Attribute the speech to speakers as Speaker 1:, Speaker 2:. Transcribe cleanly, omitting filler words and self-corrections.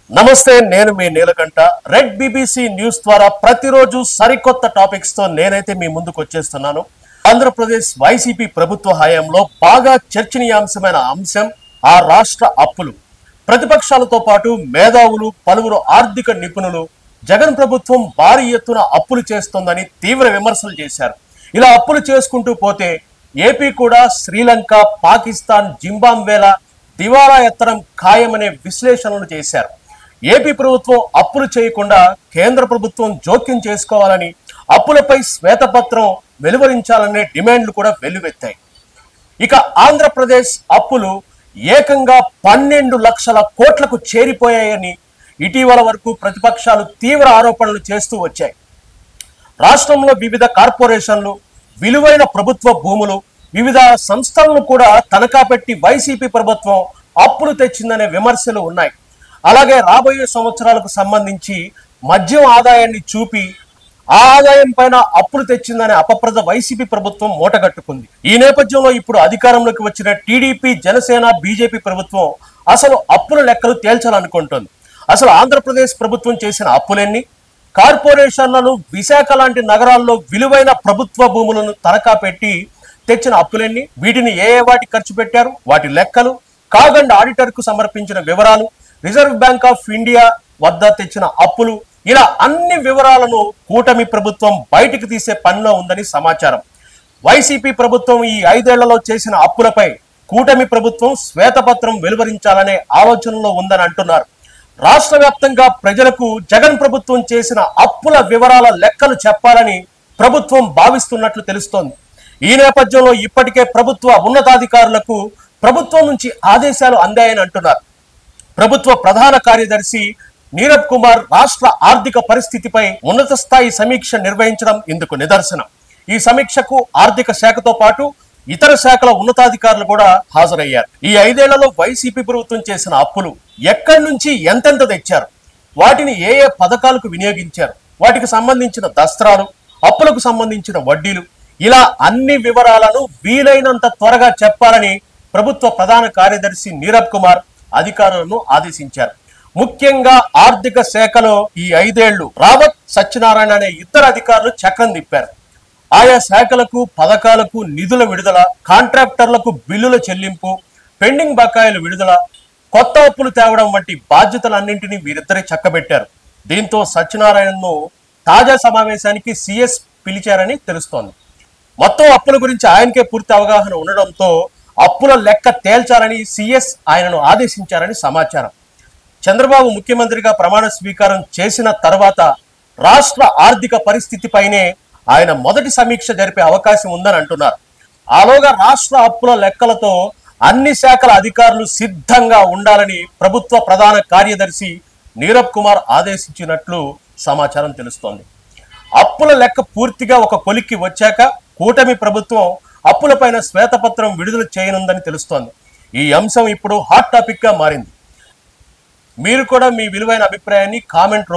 Speaker 1: నమస్తే, నేను మీ Neelakantha. Red BBC news ద్వారా ప్రతిరోజు సరికొత్త టాపిక్స్ తో నేనైతే మీ ముందుకు వచ్చేస్తున్నాను. ఆంధ్రప్రదేశ్ వైసీపీ ప్రభుత్వ హయాంలో బాగా చర్చనీయాంశమైన అంశం ఆ రాష్ట్ర అప్పులు. ప్రతిపక్షాలతో పాటు మేధావులు, పలువురు ఆర్థిక నిపుణులు జగన్ ప్రభుత్వం భారీ ఎత్తున అప్పులు చేస్తోందని తీవ్ర విమర్శలు చేశారు. ఇలా అప్పులు చేసుకుంటూ పోతే ఏపీ కూడా శ్రీలంక, పాకిస్తాన్, జింబాబ్వేల దివాలా ఎత్తడం ఖాయమనే విశ్లేషణలు చేశారు. ఏపీ ప్రభుత్వం అప్పులు చేయకుండా కేంద్ర ప్రభుత్వం జోక్యం చేసుకోవాలని, అప్పులపై శ్వేతపత్రం వెలువరించాలనే డిమాండ్లు కూడా వెల్లువెత్తాయి. ఇక ఆంధ్రప్రదేశ్ అప్పులు ఏకంగా 12 లక్షల కోట్లకు చేరిపోయాయని ఇటీవల వరకు ప్రతిపక్షాలు తీవ్ర ఆరోపణలు చేస్తూ వచ్చాయి. రాష్ట్రంలో వివిధ కార్పొరేషన్లు, విలువైన ప్రభుత్వ భూములు, వివిధ సంస్థలను కూడా తనఖా పెట్టి వైసీపీ ప్రభుత్వం అప్పులు తెచ్చిందనే విమర్శలు ఉన్నాయి. అలాగే రాబోయే సంవత్సరాలకు సంబంధించి మద్యం ఆదాయాన్ని చూపి ఆ ఆదాయం పైన అప్పులు తెచ్చిందనే అపప్రద వైసీపీ ప్రభుత్వం మూటగట్టుకుంది. ఈ నేపథ్యంలో ఇప్పుడు అధికారంలోకి వచ్చిన టీడీపీ, జనసేన, బీజేపీ ప్రభుత్వం అసలు అప్పుల లెక్కలు తేల్చాలనుకుంటోంది. అసలు ఆంధ్రప్రదేశ్ ప్రభుత్వం చేసిన అప్పులెన్ని, కార్పొరేషన్లను, విశాఖ లాంటి నగరాల్లో విలువైన ప్రభుత్వ భూములను తనఖా పెట్టి తెచ్చిన అప్పులెన్ని, వీటిని ఏ వాటి ఖర్చు పెట్టారు, వాటి లెక్కలు, కాగండ్ ఆడిటర్ కు సమర్పించిన వివరాలు, రిజర్వ్ బ్యాంక్ ఆఫ్ ఇండియా వద్ద తెచ్చిన అప్పులు, ఇలా అన్ని వివరాలను కూటమి ప్రభుత్వం బయటికి తీసే పనిలో ఉందని సమాచారం. వైసీపీ ప్రభుత్వం ఈ 5 ఏళ్లలో చేసిన అప్పులపై కూటమి ప్రభుత్వం శ్వేతపత్రం వెలువరించాలనే ఆలోచనలో ఉందని అంటున్నారు. రాష్ట్ర వ్యాప్తంగా ప్రజలకు జగన్ ప్రభుత్వం చేసిన అప్పుల వివరాల లెక్కలు చెప్పాలని ప్రభుత్వం భావిస్తున్నట్లు తెలుస్తోంది. ఈ నేపథ్యంలో ఇప్పటికే ప్రభుత్వ ఉన్నతాధికారులకు ప్రభుత్వం నుంచి ఆదేశాలు అందాయని అంటున్నారు. ప్రభుత్వ ప్రధాన కార్యదర్శి నీరబ్ కుమార్ రాష్ట్ర ఆర్థిక పరిస్థితిపై ఉన్నత స్థాయి సమీక్ష నిర్వహించడం ఇందుకు నిదర్శనం. ఈ సమీక్షకు ఆర్థిక శాఖతో పాటు ఇతర శాఖల ఉన్నతాధికారులు కూడా హాజరయ్యారు. ఈ 5 ఏళ్లలో వైసీపీ ప్రభుత్వం చేసిన అప్పులు ఎక్కడి నుంచి ఎంతెంత తెచ్చారు, వాటిని ఏ ఏ పథకాలకు వినియోగించారు, వాటికి సంబంధించిన దస్త్రాలు, అప్పులకు సంబంధించిన వడ్డీలు, ఇలా అన్ని వివరాలను వీలైనంత త్వరగా చెప్పాలని ప్రభుత్వ ప్రధాన కార్యదర్శి నీరబ్ కుమార్ అధికారులను ఆదేశించారు. ముఖ్యంగా ఆర్థిక శాఖలో ఈ 5 ఏళ్లు రావత్, సత్యనారాయణ అనే ఇద్దరు అధికారులు చక్రం తిప్పారు. ఆయా శాఖలకు, పథకాలకు నిధుల విడుదల, కాంట్రాక్టర్లకు బిల్లుల చెల్లింపు, పెండింగ్ బకాయిల విడుదల, కొత్త అప్పులు తేవడం వంటి బాధ్యతలన్నింటినీ వీరిద్దరే చక్కబెట్టారు. దీంతో సత్యనారాయణను తాజా సమావేశానికి సిఎస్ పిలిచారని తెలుస్తోంది. మొత్తం అప్పుల గురించి ఆయనకే పూర్తి అవగాహన ఉండడంతో అప్పుల లెక్క తేల్చాలని సిఎస్ ఆయనను ఆదేశించారని సమాచారం. చంద్రబాబు ముఖ్యమంత్రిగా ప్రమాణ స్వీకారం చేసిన తర్వాత రాష్ట్ర ఆర్థిక పరిస్థితిపైనే ఆయన మొదటి సమీక్ష జరిపే అవకాశం ఉందని అంటున్నారు. ఆలోగా రాష్ట్ర అప్పుల లెక్కలతో అన్ని శాఖల అధికారులు సిద్ధంగా ఉండాలని ప్రభుత్వ ప్రధాన కార్యదర్శి నీరబ్ కుమార్ ఆదేశించినట్లు సమాచారం తెలుస్తోంది. అప్పుల లెక్క పూర్తిగా ఒక కొలిక్కి వచ్చాక కూటమి ప్రభుత్వం అప్పులపైన శ్వేతపత్రం విడుదల చేయనుందని తెలుస్తోంది. ఈ అంశం ఇప్పుడు హాట్ టాపిక్ గా మారింది. మీరు కూడా మీ విలువైన అభిప్రాయాన్ని కామెంట్